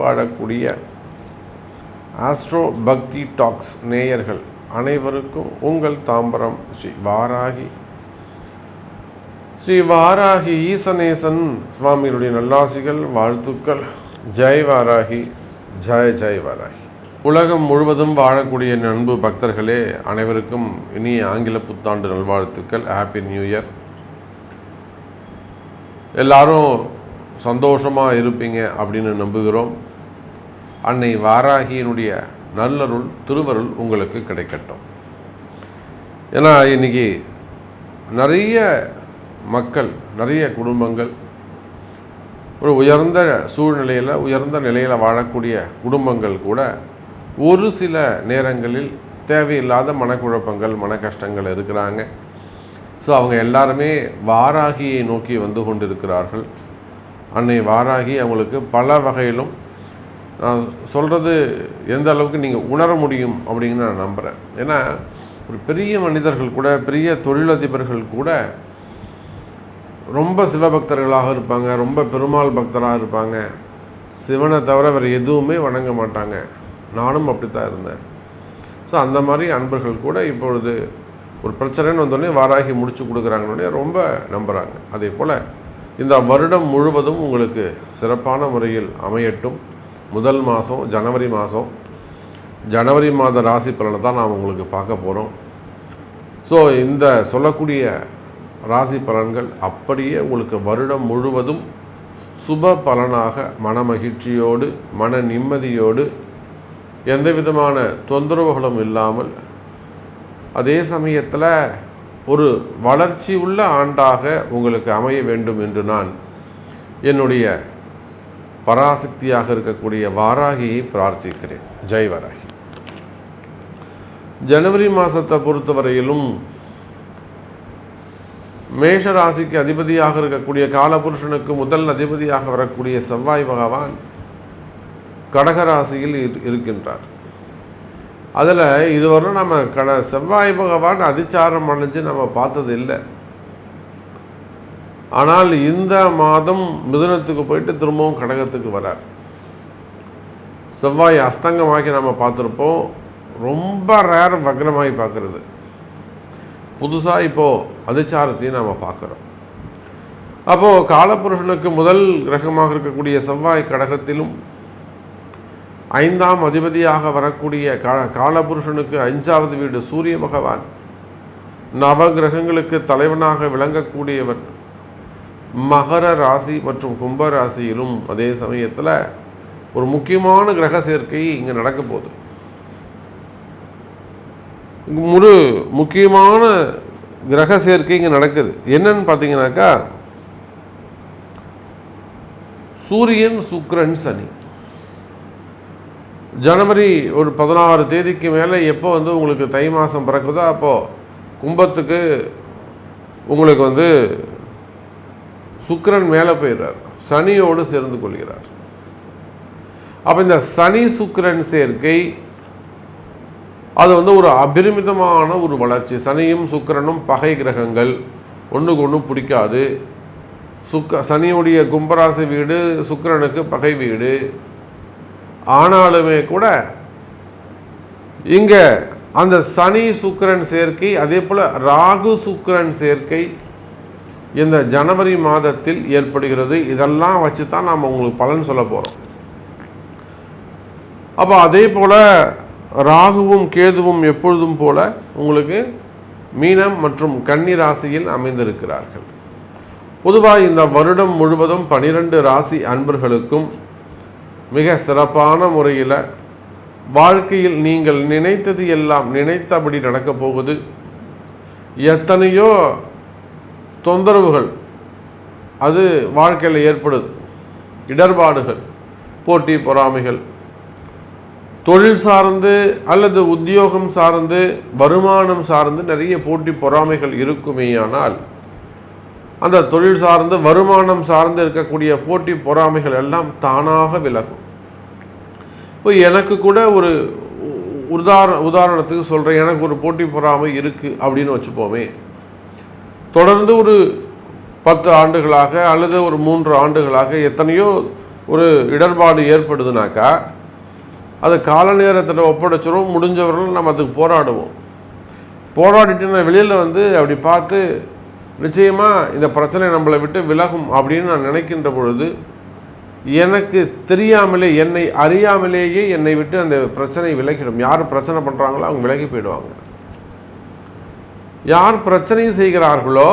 வாழக்கூடிய ஆஸ்ட்ரோ பக்தி டாக்ஸ் நேயர்கள் அனைவருக்கும் உங்கள் தாம்பரம் ஸ்ரீ வாராகி ஈசனேசன் சுவாமியுடைய நல்லாசிகள், வாழ்த்துக்கள். ஜெய் வாராகி, ஜெய் வாராகி. உலகம் முழுவதும் வாழக்கூடிய அன்பு பக்தர்களே அனைவருக்கும் இனிய ஆங்கில புத்தாண்டு நல்வாழ்த்துக்கள். Happy new year. எல்லாரும் சந்தோஷமாக இருப்பீங்க அப்படின்னு நம்புகிறோம். அன்னை வாராகியினுடைய நல்லருள் திருவருள் உங்களுக்கு கிடைக்கட்டும். ஏன்னா இன்றைக்கி நிறைய மக்கள், நிறைய குடும்பங்கள் ஒரு உயர்ந்த சூழ்நிலையில், உயர்ந்த நிலையில் வாழக்கூடிய குடும்பங்கள் கூட ஒரு சில நேரங்களில் தேவையில்லாத மனக்குழப்பங்கள், மன கஷ்டங்கள் இருக்கிறாங்க. ஸோ அவங்க எல்லாருமே வாராகியை நோக்கி வந்து கொண்டிருக்கிறார்கள். அன்னை வாராகி அவங்களுக்கு பல வகையிலும், நான் சொல்கிறது எந்த அளவுக்கு நீங்கள் உணர முடியும் அப்படின்னு நான் நம்புகிறேன். ஏன்னா ஒரு பெரிய மனிதர்கள் கூட, பெரிய தொழிலதிபர்கள் கூட ரொம்ப சிவபக்தர்களாக இருப்பாங்க, ரொம்ப பெருமாள் பக்தராக இருப்பாங்க. சிவனை தவிர வேறு எதுவுமே வணங்க மாட்டாங்க. நானும் அப்படி தான் இருந்தேன். ஸோ அந்த மாதிரி அன்பர்கள் கூட இப்பொழுது ஒரு பிரச்சனைன்னு வந்தோடனே வாராகி முடிச்சு கொடுக்குறாங்கன்னே ரொம்ப நம்புகிறாங்க. அதே போல் இந்த வருடம் முழுவதும் உங்களுக்கு சிறப்பான முறையில் அமையட்டும். முதல் மாதம் ஜனவரி மாத ராசி பலனை தான் நாம் உங்களுக்கு பார்க்க போகிறோம். ஸோ இந்த சொல்லக்கூடிய ராசி பலன்கள் அப்படியே உங்களுக்கு வருடம் முழுவதும் சுப பலனாக, மன மகிழ்ச்சியோடு, மன நிம்மதியோடு, எந்த விதமான தொந்தரவுகளும் இல்லாமல், அதே சமயத்தில் ஒரு வளர்ச்சி உள்ள ஆண்டாக உங்களுக்கு அமைய வேண்டும் என்று நான் என்னுடைய பராசக்தியாக இருக்கக்கூடிய வாராகியை பிரார்த்திக்கிறேன். ஜெய் வாராகி. ஜனவரி மாதத்தை பொறுத்தவரையிலும் மேஷ ராசிக்கு அதிபதியாக இருக்கக்கூடிய காலபுருஷனுக்கு முதல் அதிபதியாக வரக்கூடிய செவ்வாய் பகவான் கடகராசியில் இருக்கின்றார். அதில் இதுவரை நம்ம செவ்வாய் பகவான் அதிச்சாரம் அடைஞ்சு நம்ம பார்த்தது இல்லை. ஆனால் இந்த மாதம் மிதுனத்துக்கு போயிட்டு திரும்பவும் கடகத்துக்கு வரார். செவ்வாய் அஸ்தங்கமாக்கி நம்ம பார்த்துருப்போம். ரொம்ப ரேர் வக்ரமாகி பார்க்குறது. புதுசாக இப்போது அதிச்சாரத்தையும் நாம் பார்க்குறோம். அப்போது காலபுருஷனுக்கு முதல் கிரகமாக இருக்கக்கூடிய செவ்வாய் கடகத்திலும், 5ஆம் அதிபதியாக வரக்கூடிய காலபுருஷனுக்கு 5வது வீடு சூரிய பகவான், நவகிரகங்களுக்கு தலைவனாக விளங்கக்கூடியவர் மகர ராசி மற்றும் கும்ப ராசியிலும், அதே சமயத்தில் ஒரு முக்கியமான கிரக சேர்க்கை இங்கே நடக்க போகுது. ஒரு முக்கியமான கிரக சேர்க்கை இங்கே நடக்குது. என்னன்னு பார்த்தீங்கன்னாக்கா, சூரியன், சுக்கிரன், சனி. ஜனவரி ஒரு 16 தேதிக்கு மேலே எப்போ உங்களுக்கு தை மாதம் பிறக்குதோ அப்போது கும்பத்துக்கு உங்களுக்கு சுக்கிரன் மேலே போயிடுறார், சனியோடு சேர்ந்து கொள்கிறார். அப்போ இந்த சனி சுக்கிரன் சேர்க்கை அது ஒரு அபரிமிதமான ஒரு வளர்ச்சி. சனியும் சுக்கிரனும் பகை கிரகங்கள், ஒன்றுக்கு ஒன்று பிடிக்காது. சனியுடைய கும்பராசி வீடு சுக்கிரனுக்கு பகை வீடு. ஆனாலுமே கூட இங்கே அந்த சனி சுக்கிரன் சேர்க்கை, அதே போல் ராகு சுக்கிரன் சேர்க்கை இந்த ஜனவரி மாதத்தில் ஏற்படுகிறது. இதெல்லாம் வச்சு தான் நாம் உங்களுக்கு பலன் சொல்ல போகிறோம். அப்போ அதே போல் ராகுவும் கேதுவும் எப்பொழுதும் போல உங்களுக்கு மீனம் மற்றும் கன்னி ராசியில் அமைந்திருக்கிறார்கள். பொதுவாக இந்த வருடம் முழுவதும் 12 ராசி அன்பர்களுக்கும் மிக சிறப்பான முறையில் வாழ்க்கையில் நீங்கள் நினைத்தது எல்லாம் நினைத்தபடி நடக்கப் போகுது. எத்தனையோ தொந்தரவுகள் அது வாழ்க்கையில் ஏற்படுது. இடர்பாடுகள், போட்டி பொறாமைகள், தொழில் சார்ந்து அல்லது உத்தியோகம் சார்ந்து, வருமானம் சார்ந்து நிறைய போட்டி பொறாமைகள் இருக்குமேயானால், அந்த தொழில் சார்ந்து வருமானம் சார்ந்து இருக்கக்கூடிய போட்டி பொறாமைகள் எல்லாம் தானாக விலகும். இப்போ எனக்கு கூட ஒரு உதாரணத்துக்கு சொல்கிறேன். எனக்கு ஒரு போட்டி பொறாமை இருக்குது அப்படின்னு வச்சுப்போமே. தொடர்ந்து ஒரு 10 ஆண்டுகளாக அல்லது ஒரு 3 ஆண்டுகளாக எத்தனையோ ஒரு இடர்பாடு ஏற்படுதுனாக்கா அது கால நேரத்தில் ஒப்படைச்சிரும். முடிஞ்சவர்கள் நம்ம அதுக்கு போராடுவோம். போராடிட்டு நான் வெளியில் அப்படி பார்த்து நிச்சயமாக இந்த பிரச்சனை நம்மளை விட்டு விலகும் அப்படின்னு நான் நினைக்கின்ற பொழுது எனக்கு தெரியாமலே, என்னை அறியாமலேயே என்னை விட்டு அந்த பிரச்சனை விலகிடும். யார் பிரச்சனை பண்ணுறாங்களோ அவங்க விலகி போயிடுவாங்க. யார் பிரச்சனை செய்கிறார்களோ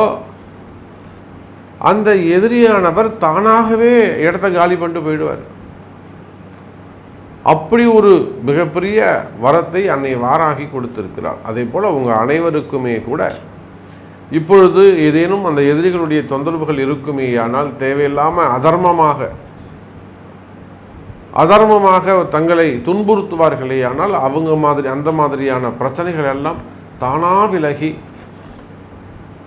அந்த எதிரியானவர் தானாகவே இடத்த காலி பண்ணிட்டு போயிடுவார். அப்படி ஒரு மிகப்பெரிய வரத்தை அன்னை வாராகி கொடுத்திருக்கிறார். அதே போல் உங்கள் அனைவருக்குமே கூட இப்பொழுது ஏதேனும் அந்த எதிரிகளுடைய தொந்தரவுகள் இருக்குமே, ஆனால் தேவையில்லாமல் அதர்மமாக தங்களை துன்புறுத்துவார்களே, ஆனால் அந்த மாதிரியான பிரச்சனைகள் எல்லாம் தானாக விலகி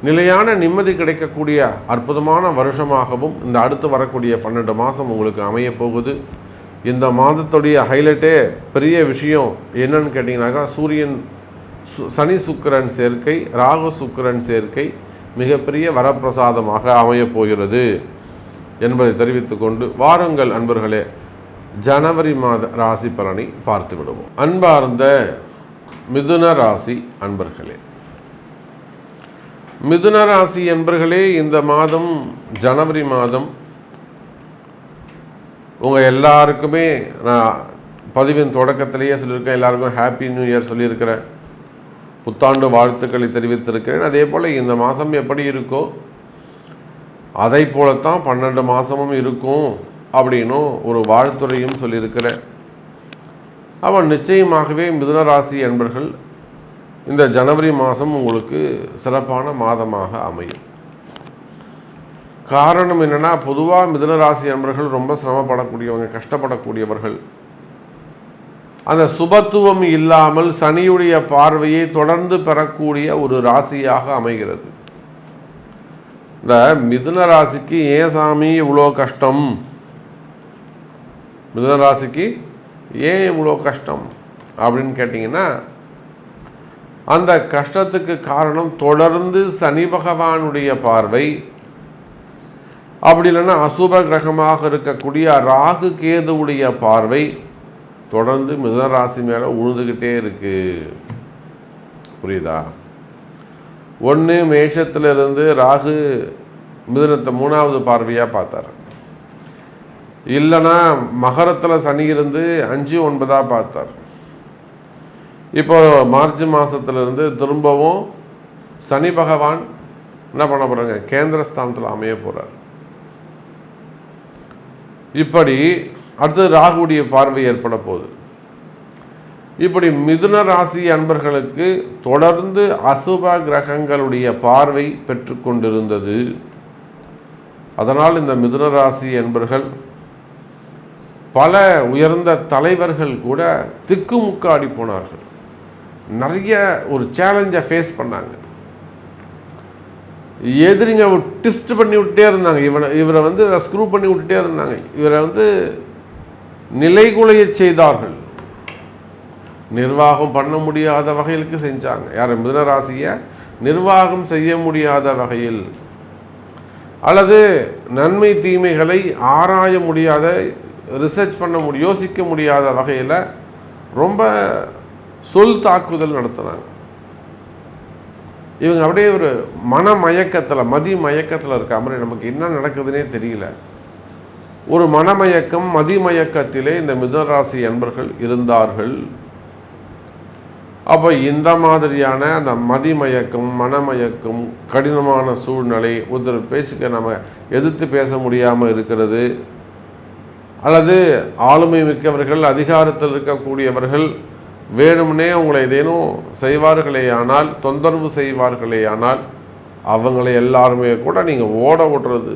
நிலையான நிம்மதி கிடைக்கக்கூடிய அற்புதமான வருஷமாகவும் இந்த அடுத்து வரக்கூடிய 12 மாதம் உங்களுக்கு அமைய போகுது. இந்த மாதத்துடைய ஹைலைட்டே பெரிய விஷயம் என்னன்னு கேட்டிங்கனாக்கா, சனி சுக்கிரன் சேர்க்கை, ராகு சுக்கிரன் சேர்க்கை மிகப்பெரிய வரப்பிரசாதமாக அமையப் போகிறது என்பதை தெரிவித்துக்கொண்டு வாருங்கள் அன்பர்களே, ஜனவரி மாத ராசி பலனை பார்த்து விடுவோம். அன்பார்ந்த மிதுன ராசி அன்பர்களே, மிதுன ராசி என்பர்களே, இந்த மாதம் ஜனவரி மாதம் உங்கள் எல்லாருக்குமே நான் பதிவின் தொடக்கத்திலேயே சொல்லியிருக்கேன். எல்லாருக்கும் ஹாப்பி நியூ இயர் சொல்லியிருக்கிறேன். புத்தாண்டு வாழ்த்துக்களை தெரிவித்திருக்கிறேன். அதே போல் இந்த மாதம் எப்படி இருக்கோ அதை போலத்தான் 12 மாதமும் இருக்கும் அப்படின்னும் ஒரு வாழ்த்துறையும் சொல்லியிருக்கிறேன். அவன் நிச்சயமாகவே மிதுனராசி என்பர்கள் இந்த ஜனவரி மாதம் உங்களுக்கு சிறப்பான மாதமாக அமையும். காரணம் என்னென்னா, பொதுவாக மிதுனராசி என்பர்கள் ரொம்ப சிரமப்படக்கூடியவங்க, கஷ்டப்படக்கூடியவர்கள். அந்த சுபத்துவம் இல்லாமல் சனியுடைய பார்வையை தொடர்ந்து பெறக்கூடிய ஒரு ராசியாக அமைகிறது. இந்த மிதுன ராசிக்கு ஏன் சாமி இவ்வளோ கஷ்டம், மிதுன ராசிக்கு ஏன் இவ்வளோ கஷ்டம் அப்படின்னு கேட்டிங்கன்னா, அந்த கஷ்டத்துக்கு காரணம் தொடர்ந்து சனி பகவானுடைய பார்வை, அப்படி இல்லைன்னா அசுப கிரகமாக இருக்கக்கூடிய ராகு கேதுவுடைய பார்வை தொடர்ந்து மிதுன ராசி மேலே உழுதுகிட்டே இருக்கு. புரியுதா? ஒன்று மேஷத்திலிருந்து ராகு மிதுனத்தை 3வது பார்வையாக பார்த்தார். இல்லைன்னா மகரத்தில் சனி இருந்து 5, 9 பார்த்தார். இப்போ மார்ச் மாதத்துலேருந்து திரும்பவும் சனி பகவான் என்ன பண்ண போகிறாங்க, கேந்திரஸ்தானத்தில் அமைய போகிறார். இப்படி அடுத்தது ராகுடைய பார்வை ஏற்பட போகுது. இப்படி மிதுன ராசி அன்பர்களுக்கு தொடர்ந்து அசுப கிரகங்களுடைய பார்வை பெற்று கொண்டிருந்தது. அதனால் இந்த மிதுன ராசி அன்பர்கள் பல உயர்ந்த தலைவர்கள் கூட திக்குமுக்காடி போனார்கள். நிறைய ஒரு சேலஞ்சை ஃபேஸ் பண்ணாங்க. எதிரிங்க ட்விஸ்ட் பண்ணி விட்டே இருந்தாங்க. இவரை ஸ்க்ரூ பண்ணி விட்டுட்டே இருந்தாங்க. இவரை நிலைகுலைய செய்தார்கள். நிர்வாகம் பண்ண முடியாத வகையிலுக்கு செஞ்சாங்க. யார்? மிதுன ராசியை நிர்வாகம் செய்ய முடியாத வகையில், அல்லது நன்மை தீமைகளை ஆராய முடியாத, ரிசர்ச் பண்ண யோசிக்க முடியாத வகையில் ரொம்ப சொல் தாக்குதல் நடத்தினாங்க. இவங்க அப்படியே ஒரு மனமயக்கத்தில், மதிமயக்கத்தில் இருக்க மாதிரி நமக்கு என்ன நடக்குதுன்னே தெரியல. ஒரு மனமயக்கம், மதிமயக்கத்திலே இந்த மிதுனராசி அன்பர்கள் இருந்தார்கள். அப்போ இந்த மாதிரியான அந்த மதிமயக்கம், மனமயக்கம், கடினமான சூழ்நிலை, ஒரு பேச்சுக்கு நம்ம எதிர்த்து பேச முடியாமல் இருக்கிறது, அல்லது ஆளுமை மிக்கவர்கள், அதிகாரத்தில் இருக்கக்கூடியவர்கள் வேணும்னே உங்களை ஏதேனும் செய்வார்களேயானால், தொந்தரவு செய்வார்களேயானால் அவங்களை எல்லாருமே கூட நீங்கள் ஓட விடுறது,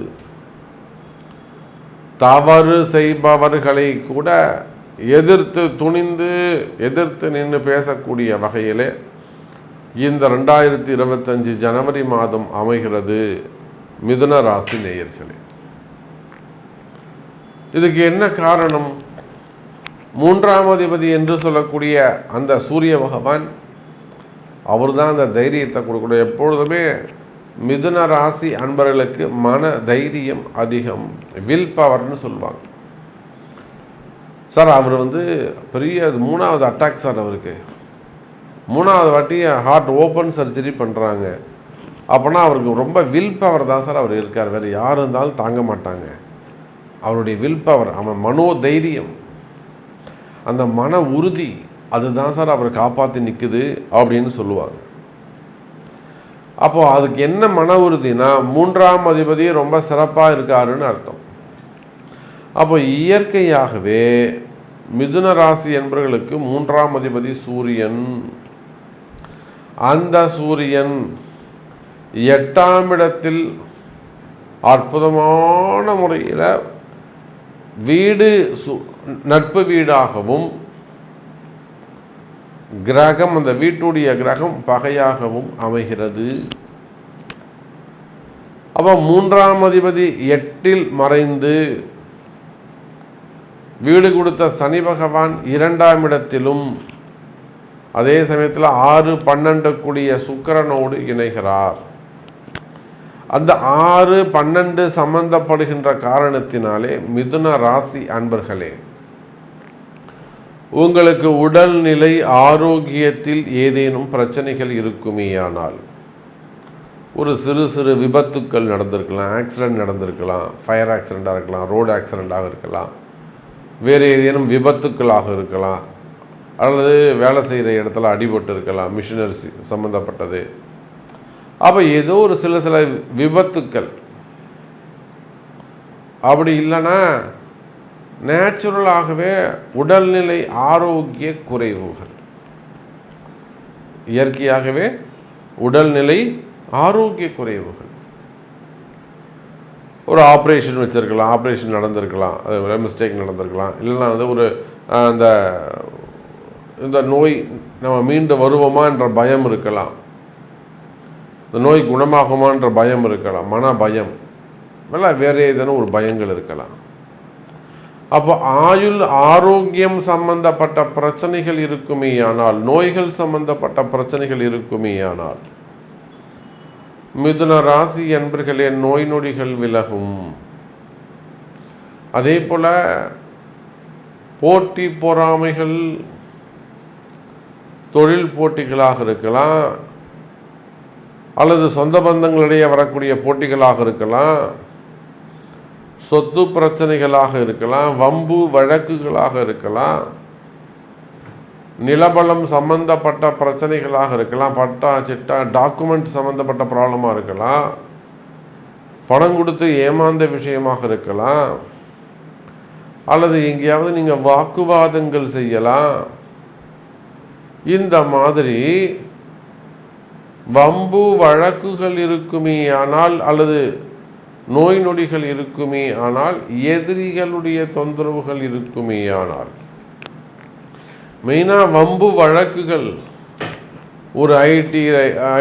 தவறு செய்பவர்களை கூட எதிர்த்து துணிந்து எதிர்த்து நின்று பேசக்கூடிய வகையிலே இந்த 2025 ஜனவரி மாதம் அமைகிறது. மிதுன ராசி நேயர்களே, இதுக்கு என்ன காரணம்? 3ஆம் அதிபதி என்று சொல்லக்கூடிய அந்த சூரிய பகவான், அவர் தான் அந்த தைரியத்தை கொடுக்கணும். எப்பொழுதுமே மிதுன ராசி அன்பர்களுக்கு மன தைரியம் அதிகம், வில் பவர்னு சொல்லுவாங்க. சார் அவர் வந்து பெரிய 3வது அட்டாக் சார். அவருக்கு 3வது வாட்டி ஹார்ட் ஓப்பன் சர்ஜரி பண்ணுறாங்க. அப்போனா அவருக்கு ரொம்ப வில் பவர் தான் சார் அவர் இருக்கார். வேறு யார் இருந்தாலும் தாங்க மாட்டாங்க. அவருடைய வில் பவர், அவன் மனோதைரியம், அந்த மன உறுதி, அதுதான் சார் அவரை காப்பாற்றி நிற்குது அப்படின்னு சொல்லுவாங்க. அப்போது அதுக்கு என்ன மன உறுதினா 3ஆம் அதிபதி ரொம்ப சிறப்பாக இருக்காருன்னு அர்த்தம். அப்போ இயற்கையாகவே மிதுன ராசி என்பவர்களுக்கு 3ஆம் அதிபதி சூரியன். அந்த சூரியன் 8ஆம் இடத்தில் அற்புதமான முறையில் வீடு நட்பு வீடாகவும், கிரகம் அந்த வீட்டுடைய கிரகம் பகையாகவும் அமைகிறது. அப்போ 3ஆம் அதிபதி 8இல் மறைந்து வீடு கொடுத்த சனி பகவான் 2ஆம் இடத்திலும், அதே சமயத்தில் 6, 12 கூடிய சுக்கிரனோடு இணைகிறார். அந்த 6, 12 சம்பந்தப்படுகின்ற காரணத்தினாலே மிதுன ராசி அன்பர்களே, உங்களுக்கு உடல்நிலை ஆரோக்கியத்தில் ஏதேனும் பிரச்சனைகள் இருக்குமேயானால், ஒரு சிறு சிறு விபத்துக்கள் நடந்திருக்கலாம், ஆக்சிடெண்ட் நடந்திருக்கலாம், ஃபயர் ஆக்சிடெண்ட்டாக இருக்கலாம், ரோடு ஆக்சிடெண்ட்டாக இருக்கலாம், வேறு ஏதேனும் விபத்துக்களாக இருக்கலாம், அல்லது வேலை செய்கிற இடத்துல அடிபட்டு இருக்கலாம், மிஷினரிசி சம்மந்தப்பட்டது. அப்போ ஏதோ ஒரு சில விபத்துக்கள், அப்படி இல்லைன்னா நேச்சுரலாகவே உடல்நிலை ஆரோக்கிய குறைவுகள், இயற்கையாகவே உடல்நிலை ஆரோக்கிய குறைவுகள், ஒரு ஆப்ரேஷன் வச்சுருக்கலாம், ஆப்ரேஷன் நடந்திருக்கலாம், அது ஒரு மிஸ்டேக் நடந்திருக்கலாம், இல்லைன்னா வந்து ஒரு இந்த நோய் நம்ம மீண்டு வருவோமான்ற பயம் இருக்கலாம், இந்த நோய் குணமாகுமான்ற பயம் இருக்கலாம், மன பயம், இல்லை வேறு ஏதேனும் ஒரு பயங்கள் இருக்கலாம். அப்போ ஆயுள் ஆரோக்கியம் சம்பந்தப்பட்ட பிரச்சனைகள் இருக்குமே ஆனால், நோய்கள் சம்பந்தப்பட்ட பிரச்சனைகள் இருக்குமே ஆனால், மிதுன ராசி என்பர்களே நோய் நொடிகள் விலகும். அதே போல போட்டி பொறாமைகள், தொழில் போட்டிகளாக இருக்கலாம், அல்லது சொந்த பந்தங்களிடையே வரக்கூடிய போட்டிகளாக இருக்கலாம், சொத்து பிரச்சனைகளாக இருக்கலாம், வம்பு வழக்குகளாக இருக்கலாம், நிலபலம் சம்பந்தப்பட்ட பிரச்சனைகளாக இருக்கலாம், பட்டா சிட்டா டாக்குமெண்ட் சம்பந்தப்பட்ட ப்ராப்ளமாக இருக்கலாம், பணம் கொடுத்து ஏமாந்த விஷயமாக இருக்கலாம், அல்லது எங்கேயாவது நீங்கள் வாக்குவாதங்கள் செய்யலாம். இந்த மாதிரி வம்பு வழக்குகள் இருக்குமே ஆனால், அல்லது நோய் நொடிகள் இருக்குமே ஆனால், எதிரிகளுடைய தொந்தரவுகள் இருக்குமே ஆனால், மெயினாக வம்பு வழக்குகள், ஒரு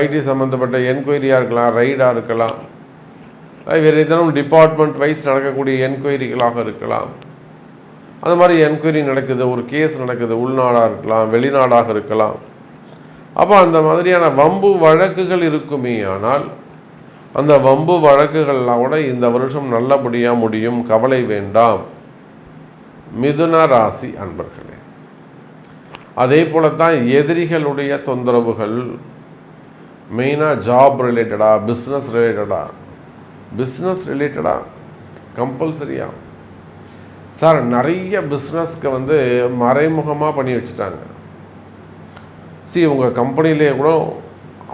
ஐடி சம்மந்தப்பட்ட என்கொயரியாக இருக்கலாம், ரைடாக இருக்கலாம், வேறு ஏதேனும் டிபார்ட்மெண்ட் வைஸ் நடக்கக்கூடிய என்கொயரிகளாக இருக்கலாம். அந்த மாதிரி என்கொயரி நடக்குது, ஒரு கேஸ் நடக்குது, உள்நாடாக இருக்கலாம், வெளிநாடாக இருக்கலாம். அப்போ அந்த மாதிரியான வம்பு வழக்குகள் இருக்குமே ஆனால், அந்த வம்பு வழக்குகள்லாம் கூட இந்த வருஷம் நல்லபடியாக முடியும், கவலை வேண்டாம் மிதுன ராசி அன்பர்களே. அதே போல தான் எதிரிகளுடைய தொந்தரவுகள், மெயினாக ஜாப் ரிலேட்டடாக, பிஸ்னஸ் ரிலேட்டடாக கம்பல்சரியாக சார் நிறைய பிஸ்னஸ்க்கு வந்து மறைமுகமாக பண்ணி வச்சுட்டாங்க. உங்கள் கம்பெனிலே கூட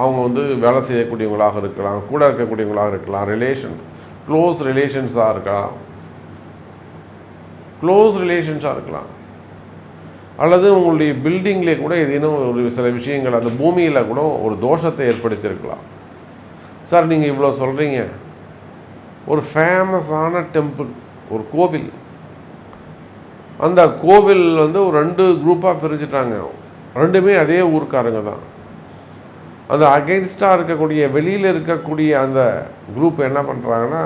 அவங்க வந்து வேலை செய்யக்கூடியவங்களாக இருக்கலாம், கூட இருக்கக்கூடியவங்களாக இருக்கலாம், க்ளோஸ் ரிலேஷன்ஸாக இருக்கலாம், அல்லது உங்களுடைய பில்டிங்லேயே கூட ஏதேனும் ஒரு சில விஷயங்கள், அந்த பூமியில் கூட ஒரு தோஷத்தை ஏற்படுத்தியிருக்கலாம். சார் நீங்கள் இவ்வளோ சொல்கிறீங்க, ஒரு ஃபேமஸான டெம்பிள், ஒரு கோவில், அந்த கோவில் வந்து ஒரு 2 குரூப்பாக பிரிஞ்சுட்டாங்க. 2மே அதே ஊருக்காரங்க தான். அந்த அகெயின்ஸ்டாக இருக்கக்கூடிய, வெளியில் இருக்கக்கூடிய அந்த குரூப் என்ன பண்ணுறாங்கன்னா,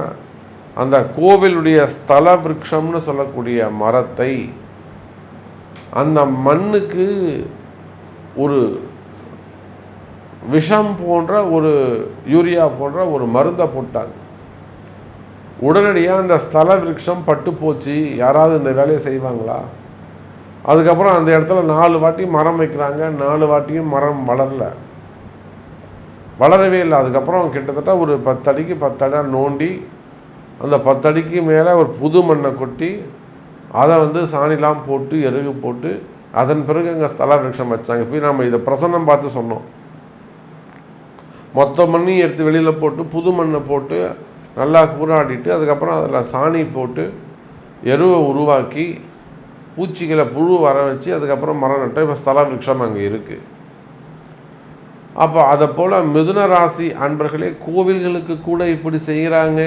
அந்த கோவிலுடைய ஸ்தல விருட்சம்னு சொல்லக்கூடிய மரத்தை, அந்த மண்ணுக்கு ஒரு விஷம் போன்ற, ஒரு யூரியா போன்ற ஒரு மருந்தை போட்டாங்க. உடனடியாக அந்த ஸ்தல விருட்சம் பட்டு போச்சு. யாராவது இந்த வேலையை செய்வாங்களா? அதுக்கப்புறம் அந்த இடத்துல 4 வாட்டி மரம் வைக்கிறாங்க, 4 வாட்டியும் மரம் வளரவே இல்லை. அதுக்கப்புறம் கிட்டத்தட்ட ஒரு 10 அடிக்கு 10 அடி நோண்டி அந்த 10 அடிக்கு மேலே ஒரு புது மண்ணை கொட்டி அதை சாணிலாம் போட்டு எருகு போட்டு அதன் பிறகு அங்கே ஸ்தல விருட்சம் வச்சாங்க. போய் நம்ம இதை பிரசன்னம் பார்த்து சொன்னோம். மொத்த மண்ணையும் எடுத்து வெளியில் போட்டு புது மண்ணை போட்டு நல்லா கூறாடிட்டு அதுக்கப்புறம் அதில் சாணி போட்டு எருவை உருவாக்கி பூச்சிகளை புழு வர வச்சு அதுக்கப்புறம் மரம் நட்டு இப்போ ஸ்தல விருட்சம் அங்கே இருக்குது. அப்போ அதை போல் மிதுன ராசி அன்பர்களே கோவில்களுக்கு கூட இப்படி செய்கிறாங்க.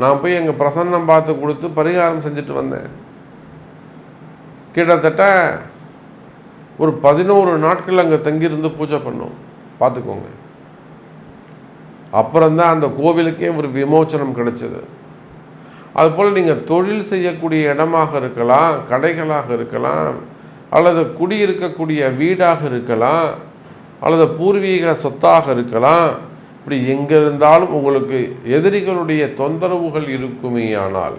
நான் போய் எங்கள் பிரசன்னம் பார்த்து கொடுத்து பரிகாரம் செஞ்சுட்டு வந்தேன். கிட்டத்தட்ட ஒரு 11 நாட்கள் அங்கே தங்கியிருந்து பூஜை பண்ணோம். பார்த்துக்கோங்க. அப்புறம்தான் அந்த கோவிலுக்கே ஒரு விமோச்சனம் கிடைச்சது. அதுபோல் நீங்கள் தொழில் செய்யக்கூடிய இடமாக இருக்கலாம், கடைகளாக இருக்கலாம், அல்லது குடியிருக்கக்கூடிய வீடாக இருக்கலாம், அல்லது பூர்வீக சொத்தாக இருக்கலாம். இப்படி எங்கே இருந்தாலும் உங்களுக்கு எதிரிகளுடைய தொந்தரவுகள் இருக்குமேயானால்,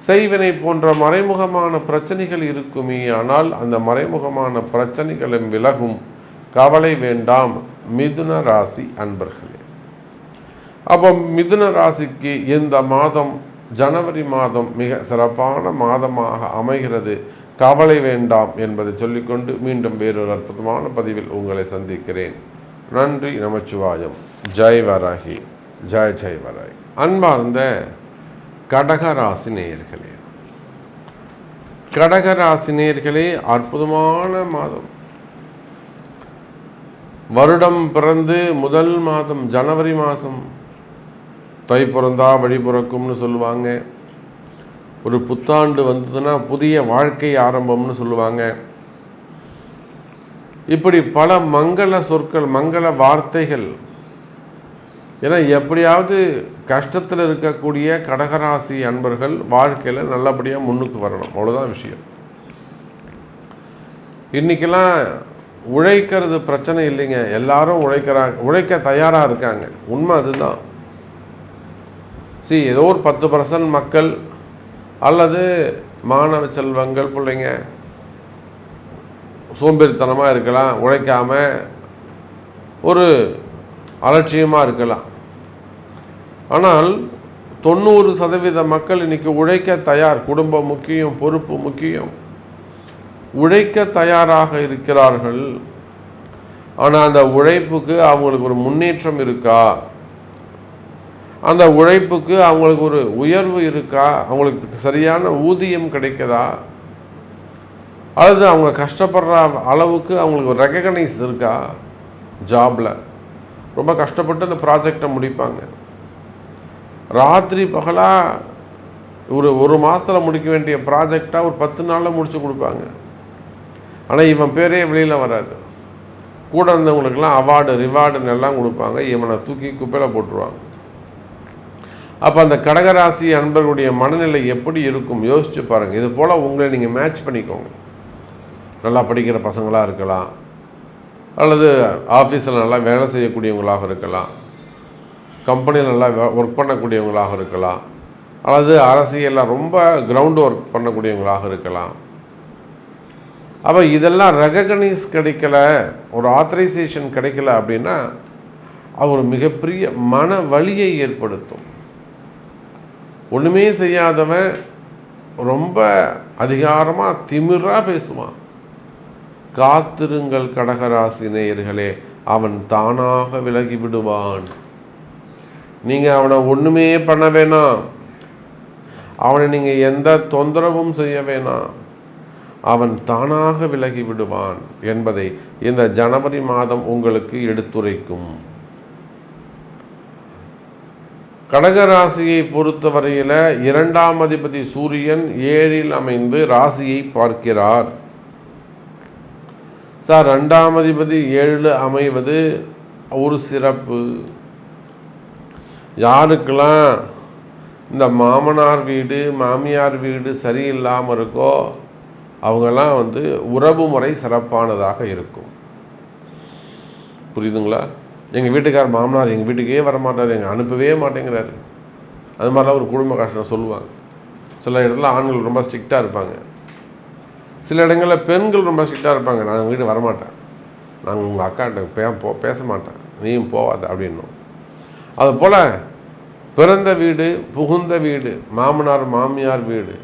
செய்வினை போன்ற மறைமுகமான பிரச்சனைகள் இருக்குமேயானால் அந்த மறைமுகமான பிரச்சனைகளும் விலகும். கவலை வேண்டாம் மிதுன ராசி அன்பர்களே. அப்போ மிதுன ராசிக்கு இந்த மாதம் ஜனவரி மாதம் மிக சிறப்பான மாதமாக அமைகிறது. கவலை வேண்டாம் என்பதை சொல்லிக்கொண்டு மீண்டும் வேறொரு அற்புதமான பதிவில் உங்களை சந்திக்கிறேன். நன்றி. நமச்சிவாயம். ஜெய் வராகி. ஜெய் ஜெய் வராகி. அன்பார்ந்த கடகராசி நேயர்களே, கடகராசி நேயர்களே, அற்புதமான மாதம். வருடம் பிறந்து முதல் மாதம் ஜனவரி மாதம். தை பிறந்தா வழி பிறக்கும்னு சொல்லுவாங்க. ஒரு புத்தாண்டு வந்ததுன்னா புதிய வாழ்க்கை ஆரம்பம்னு சொல்லுவாங்க. இப்படி பல மங்கள சொற்கள், மங்கள வார்த்தைகள். ஏன்னா எப்படியாவது கஷ்டத்தில் இருக்கக்கூடிய கடகராசி அன்பர்கள் வாழ்க்கையில் நல்லபடியாக முன்னுக்கு வரணும். அவ்வளோதான் விஷயம். இன்றைக்கெல்லாம் உழைக்கிறது பிரச்சனை இல்லைங்க. எல்லாரும் உழைக்க தயாராக இருக்காங்க. உண்மை அதுதான். ஏதோ ஒரு 10% மக்கள் அல்லது மாணவ செல்வங்கள் பிள்ளைங்க சோம்பேறித்தனமாக இருக்கலாம், உழைக்காமல் ஒரு அலட்சியமாக இருக்கலாம். ஆனால் 90% மக்கள் இன்றைக்கி உழைக்க தயார். குடும்பம் முக்கியம், பொறுப்பு முக்கியம், உழைக்க தயாராக இருக்கிறார்கள். ஆனால் அந்த உழைப்புக்கு அவங்களுக்கு ஒரு முன்னேற்றம் இருக்கா? அந்த உழைப்புக்கு அவங்களுக்கு ஒரு உயர்வு இருக்கா? அவங்களுக்கு சரியான ஊதியம் கிடைக்குதா? அல்லது அவங்க கஷ்டப்படுற அளவுக்கு அவங்களுக்கு ஒரு ரெகக்னைஸ் இருக்கா? ஜாபில் ரொம்ப கஷ்டப்பட்டு அந்த ப்ராஜெக்டை முடிப்பாங்க. ராத்திரி பகலாக ஒரு மாதத்தில் முடிக்க வேண்டிய ப்ராஜெக்டாக ஒரு 10 நாளில் முடித்து கொடுப்பாங்க. ஆனால் இவன் பேரே வெளியில் வராது. கூட இருந்தவங்களுக்கெல்லாம் அவார்டு ரிவார்டுன்னு எல்லாம் கொடுப்பாங்க. இவனை தூக்கி குப்பையில் போட்டுருவாங்க. அப்போ அந்த கடகராசி அன்பர்களுடைய மனநிலை எப்படி இருக்கும் யோசிச்சு பாருங்கள். இது போல் உங்களை நீங்கள் மேட்ச் பண்ணிக்கோங்க. நல்லா படிக்கிற பசங்களாக இருக்கலாம், அல்லது ஆஃபீஸில் நல்லா வேலை செய்யக்கூடியவங்களாக இருக்கலாம், கம்பெனியில் நல்லா ஒர்க் பண்ணக்கூடியவங்களாக இருக்கலாம், அல்லது அரசியலில் ரொம்ப கிரவுண்ட் ஒர்க் பண்ணக்கூடியவங்களாக இருக்கலாம். அப்போ இதெல்லாம் ரெகக்னைஸ் கிடைக்கல, ஒரு ஆத்தரைசேஷன் கிடைக்கல அப்படின்னா அவர் மிகப்பெரிய மன வலியை ஏற்படுத்தும். ஒன்றுமே செய்யாதவன் ரொம்ப அதிகாரமாக திமிராக பேசுவான். காத்திருங்கள் கடகராசி நேயர்களே, அவன் தானாக விலகி விடுவான். நீங்கள் அவனை ஒன்றுமே பண்ண வேணாம், அவனை நீங்கள் எந்த தொந்தரவும் செய்ய வேணாம், அவன் தானாக விலகி விடுவான் என்பதை இந்த ஜனவரி மாதம் உங்களுக்கு எடுத்துரைக்கும். கடகராசியை பொறுத்தவரையில் 2ஆம் அதிபதி சூரியன் 7இல் அமைந்து ராசியை பார்க்கிறார். 2ஆம் அதிபதி 7 அமைவது ஒரு சிறப்பு. யாருக்கெல்லாம் இந்த மாமனார் வீடு மாமியார் வீடு சரியில்லாமல் இருக்கோ அவங்கெல்லாம் உறவு முறை சிறப்பானதாக இருக்கும். புரியுதுங்களா? எங்கள் வீட்டுக்கார் மாமனார் எங்கள் வீட்டுக்கே வரமாட்டார், எங்கள் அனுப்பவே மாட்டேங்கிறாரு. அது மாதிரிலாம் ஒரு குடும்ப கஷ்டம் சொல்லுவாங்க. சில இடத்துல ஆண்கள் ரொம்ப ஸ்ட்ரிக்டாக இருப்பாங்க. சில இடங்களில் பெண்கள் ரொம்ப ஸ்ட்ரிக்டாக இருப்பாங்க. நான் உங்கள் வீடு வரமாட்டேன், நாங்கள் உங்கள் அக்காட்ட பேச மாட்டேன், நீயும் போவாத அப்படின்னும். அதுபோல் பிறந்த வீடு, புகுந்த வீடு, மாமனார் மாமியார் வீடு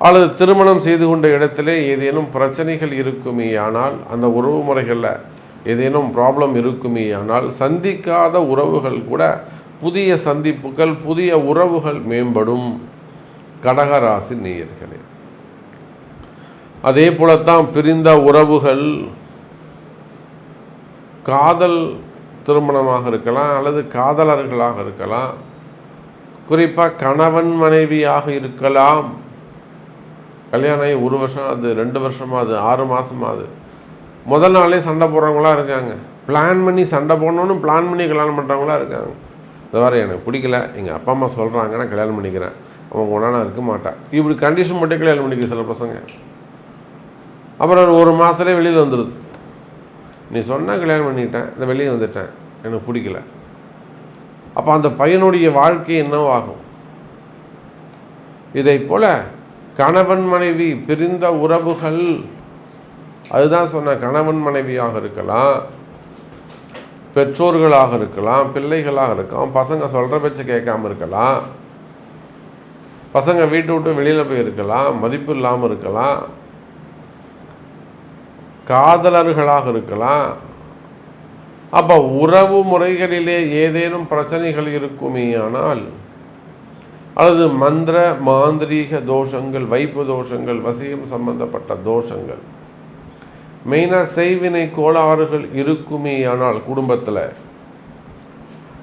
அல்லது திருமணம் செய்து கொண்ட இடத்திலே ஏதேனும் பிரச்சனைகள் இருக்குமே ஆனால், அந்த உறவு முறைகளில் ஏதேனும் ப்ராப்ளம் இருக்குமே ஆனால், சந்திக்காத உறவுகள் கூட புதிய சந்திப்புகள், புதிய உறவுகள் மேம்படும். கடகராசி நேயர்களே, அதே போலத்தான் பிரிந்த உறவுகள் காதல் திருமணமாக இருக்கலாம் அல்லது காதலர்களாக இருக்கலாம், குறிப்பாக கணவன் மனைவியாக இருக்கலாம். கல்யாணம் ஆகி 1 வருஷம் அது 2 வருஷமாகுது, 6 மாதமாகுது, முதல் நாளே சண்டை போடுறவங்களாம் இருக்காங்க. பிளான் பண்ணி சண்டை போடணுன்னு பிளான் பண்ணி கல்யாணம் பண்ணுறவங்களாம் இருக்காங்க. இந்த வாரம் எனக்கு பிடிக்கல, எங்கள் அப்பா அம்மா சொல்கிறாங்க, நான் கல்யாணம் பண்ணிக்கிறேன், அவங்க ஒன்றா நான் இருக்க மாட்டேன், இப்படி கண்டிஷன் மட்டும் கல்யாணம் பண்ணிக்க சில பசங்க. அப்புறம் 1 மாதத்துலேயே வெளியில் வந்துடுது, நீ சொன்னால் கல்யாணம் பண்ணிக்கிட்டேன், இந்த வெளியே வந்துட்டேன், எனக்கு பிடிக்கல. அப்போ அந்த பையனுடைய வாழ்க்கை என்னவாகும்? இதை போல் கணவன் மனைவி பிரிந்த உறவுகள், அதுதான் சொன்ன, கணவன் மனைவியாக இருக்கலாம், பெற்றோர்களாக இருக்கலாம், பிள்ளைகளாக இருக்கலாம், பசங்க சொல்கிற பேச்சு கேட்காம இருக்கலாம், பசங்க வீட்டை விட்டு வெளியில் போய் இருக்கலாம், மதிப்பு இல்லாமல் இருக்கலாம், காதலர்களாக இருக்கலாம். அப்போ உறவு முறைகளிலே ஏதேனும் பிரச்சனைகள் இருக்குமே ஆனால், அல்லது மந்திர மாந்திரீக தோஷங்கள், வைப்பு தோஷங்கள், வசியம் சம்பந்தப்பட்ட தோஷங்கள், மெயினாக செய்வினை கோளாறுகள் இருக்குமே ஆனால் குடும்பத்தில்,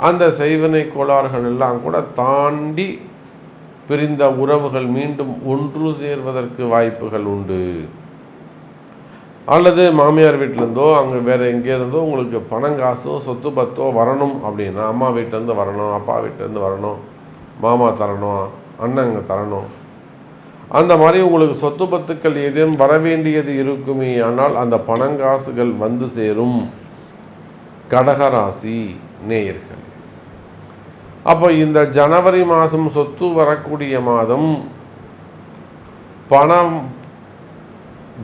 அந்த செய்வினை கோளாறுகள் எல்லாம் கூட தாண்டி பிரிந்த உறவுகள் மீண்டும் ஒன்று சேர்வதற்கு வாய்ப்புகள் உண்டு. அல்லது மாமியார் வீட்டிலேருந்தோ அங்கே வேறு எங்கே இருந்தோ உங்களுக்கு பணங்காசோ சொத்து பத்தோ வரணும் அப்படின்னா, அம்மா வீட்டிலேருந்து வரணும், அப்பா வீட்டிலேருந்து வரணும், மாமா தரணும், அண்ணங்க தரணும், அந்த மாதிரி உங்களுக்கு சொத்து பத்துக்கள் ஏதேனும் வர வேண்டியது இருக்குமே ஆனால் அந்த பணங்காசுகள் வந்து சேரும். கடகராசி நேயர்கள், அப்போ இந்த ஜனவரி மாதம் சொத்து வரக்கூடிய மாதம், பணம்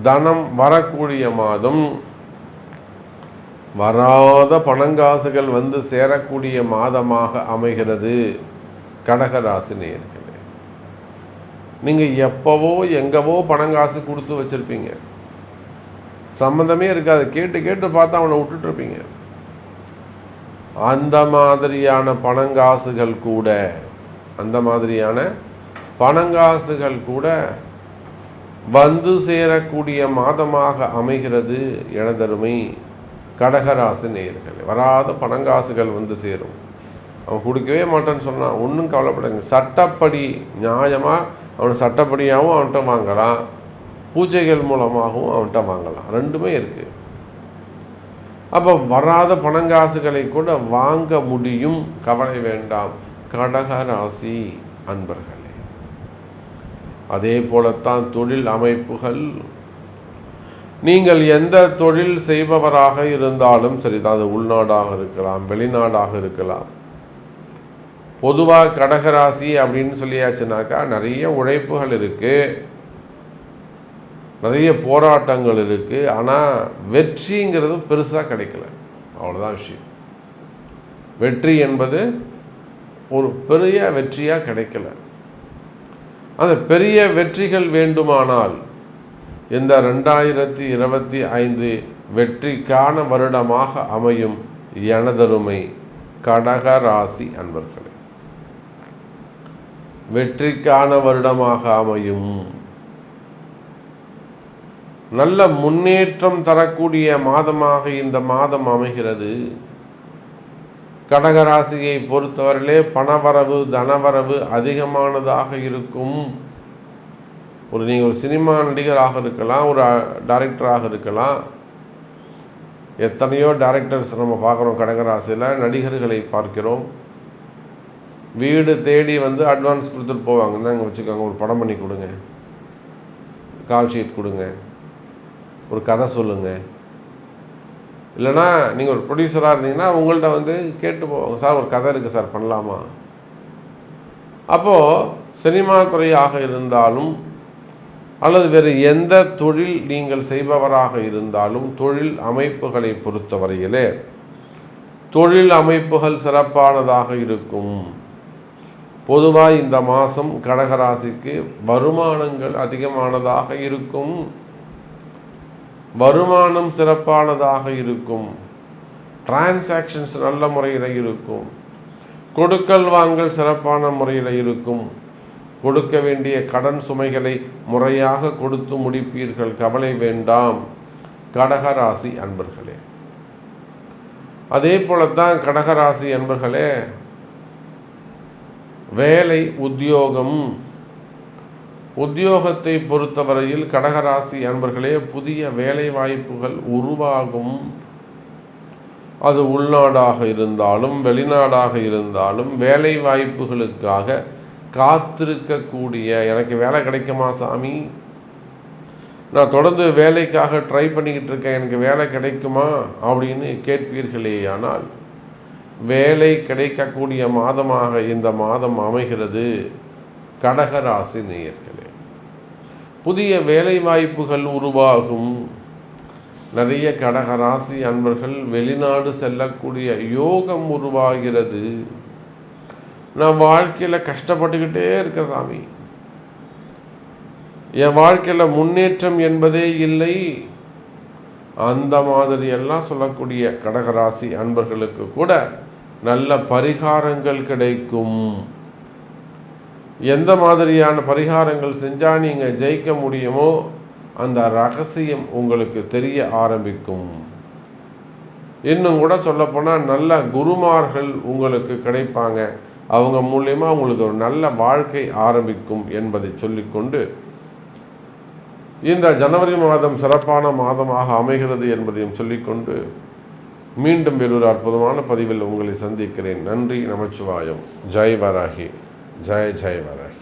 தனம் வரக்கூடிய மாதம், வராத பணங்காசுகள் வந்து சேரக்கூடிய மாதமாக அமைகிறது. கடகராசி நேயர்களே, நீங்கள் எப்போவோ எங்கவோ பணங்காசு கொடுத்து வச்சுருப்பீங்க, சம்மந்தமே இருக்காது, கேட்டு கேட்டு பார்த்தா அவனை விட்டுட்ருப்பீங்க. அந்த மாதிரியான பணங்காசுகள் கூட வந்து சேரக்கூடிய மாதமாக அமைகிறது. எனதருமை கடகராசி நேயர்களே, வராத பணங்காசுகள் வந்து சேரும். அவன் கொடுக்கவே மாட்டேன்னு சொன்னான், ஒன்றும் கவலைப்படாங்க, சட்டப்படி நியாயமாக அவன் சட்டப்படியாகவும் அவன்கிட்ட வாங்கலாம், பூஜைகள் மூலமாகவும் அவன்கிட்ட வாங்கலாம், ரெண்டுமே இருக்குது. அப்போ வராத பணங்காசுகளை கூட வாங்க முடியும், கவலை வேண்டாம் கடகராசி அன்பர்களே. அதே போலத்தான் தொழில் அமைப்புகள், நீங்கள் எந்த தொழில் செய்பவராக இருந்தாலும் சரிதான், அது உள்நாடாக இருக்கலாம், வெளிநாடாக இருக்கலாம். பொதுவாக கடகராசி அப்படின்னு சொல்லியாச்சுனாக்கா நிறைய உழைப்புகள் இருக்குது, நிறைய போராட்டங்கள் இருக்குது, ஆனால் வெற்றிங்கிறது பெருசாக கிடைக்கல, அவ்வளோதான் விஷயம். வெற்றி என்பது ஒரு பெரிய வெற்றியாக கிடைக்கல. அந்த பெரிய வெற்றிகள் வேண்டுமானால் இந்த 2025 வெற்றிக்கான வருடமாக அமையும். எனதருமை கடகராசி அன்பர்களே, வெற்றிக்கான வருடமாக அமையும். நல்ல முன்னேற்றம் தரக்கூடிய மாதமாக இந்த மாதம் அமைகிறது. கடகராசியை பொறுத்தவரையிலே பணவரவு தனவரவு அதிகமானதாக இருக்கும். நீங்கள் ஒரு சினிமா நடிகராக இருக்கலாம், ஒரு டைரக்டராக இருக்கலாம். எத்தனையோ டைரக்டர்ஸ் நம்ம பார்க்குறோம் கடகராசியில், நடிகர்களை பார்க்கிறோம். வீடு தேடி வந்து அட்வான்ஸ் கொடுத்துட்டு போவாங்க, இந்தாங்க வச்சுக்கோங்க, ஒரு படம் பண்ணி கொடுங்க, கால் ஷீட் கொடுங்க, ஒரு கதை சொல்லுங்கள். இல்லைனா நீங்கள் ஒரு ப்ரொடியூசராக இருந்தீங்கன்னா உங்கள்கிட்ட வந்து கேட்டு போவாங்க, சார் ஒரு கதை இருக்குது சார் பண்ணலாமா. அப்போது சினிமா துறையாக இருந்தாலும் அல்லது வேறு எந்த தொழில் நீங்கள் செய்பவராக இருந்தாலும் தொழில் அமைப்புகளை பொறுத்தவரையிலே தொழில் அமைப்புகள் சிறப்பானதாக இருக்கும். பொதுவாக இந்த மாதம் கடகராசிக்கு வருமானங்கள் அதிகமானதாக இருக்கும். வருமானம் சிறப்பானதாக இருக்கும். டிரான்சாக்ஷன்ஸ் நல்ல முறையில் இருக்கும். கொடுக்கல் வாங்கல் சிறப்பான முறையில் இருக்கும். கொடுக்க வேண்டிய கடன் சுமைகளை முறையாக கொடுத்து முடிப்பீர்கள். கவலை வேண்டாம் கடகராசி அன்பர்களே. அதே போலத்தான் கடகராசி அன்பர்களே, வேலை உத்தியோகத்தை பொறுத்தவரையில் கடகராசி அன்பர்களே புதிய வேலை வாய்ப்புகள் உருவாகும். அது உள்நாடாக இருந்தாலும் வெளிநாடாக இருந்தாலும் வேலை வாய்ப்புகளுக்காக காத்திருக்கக்கூடிய, எனக்கு வேலை கிடைக்குமா சாமி, நான் தொடர்ந்து வேலைக்காக ட்ரை பண்ணிக்கிட்டு இருக்கேன், எனக்கு வேலை கிடைக்குமா அப்படின்னு கேட்பீர்களேயானால் வேலை கிடைக்கக்கூடிய மாதமாக இந்த மாதம் அமைகிறது கடகராசி நேயர்களே. புதிய வேலை வாய்ப்புகள் உருவாகும். நிறைய கடகராசி அன்பர்கள் வெளிநாடு செல்லக்கூடிய யோகம் உருவாகிறது. நான் வாழ்க்கையில் கஷ்டப்பட்டுக்கிட்டே இருக்க சாமி, என் வாழ்க்கையில் முன்னேற்றம் என்பதே இல்லை, அந்த மாதிரி எல்லாம் சொல்லக்கூடிய கடகராசி அன்பர்களுக்கு கூட நல்ல பரிகாரங்கள் கிடைக்கும். எந்த மாதிரியான பரிகாரங்கள் செஞ்சால் நீங்கள் ஜெயிக்க முடியுமோ அந்த ரகசியம் உங்களுக்கு தெரிய ஆரம்பிக்கும். இன்னும் கூட சொல்லப்போனால் நல்ல குருமார்கள் உங்களுக்கு கிடைப்பாங்க. அவங்க மூலியமாக உங்களுக்கு ஒரு நல்ல வாழ்க்கை ஆரம்பிக்கும் என்பதை சொல்லிக்கொண்டு இந்த ஜனவரி மாதம் சிறப்பான மாதமாக அமைகிறது என்பதையும் சொல்லிக்கொண்டு மீண்டும் வேறொரு அற்புதமான பதிவில் உங்களை சந்திக்கிறேன். நன்றி, நமச்சிவாயம். ஜெய் வராகி, ஜெய் ஜெய் வராகி.